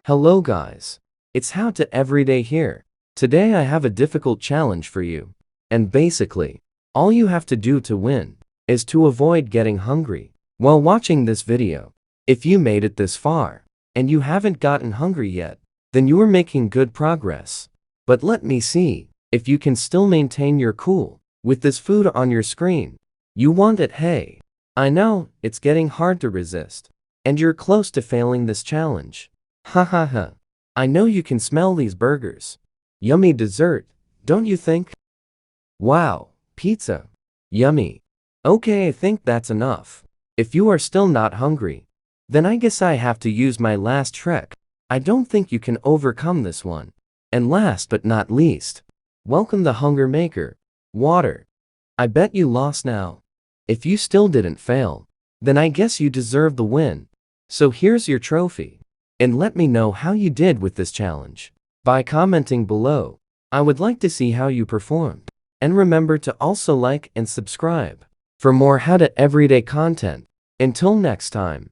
Hello guys. It's How to Everyday here. Today I have a difficult challenge for you. And basically, all you have to do to win is to avoid getting hungry while watching this video. If you made it this far and you haven't gotten hungry yet, then you are making good progress. But let me see if you can still maintain your cool with this food on your screen. You want it, hey? I know, it's getting hard to resist. And you're close to failing this challenge. Ha ha ha. I know you can smell these burgers. Yummy dessert, don't you think? Wow, pizza. Yummy. Okay, I think that's enough. If you are still not hungry, then I guess I have to use my last trick. I don't think you can overcome this one. And last but not least, welcome the hunger maker, water. I bet you lost now. If you still didn't fail, then I guess you deserve the win. So here's your trophy. And let me know how you did with this challenge by commenting below. I would like to see how you performed. And remember to also like and subscribe for more How to Everyday content. Until next time.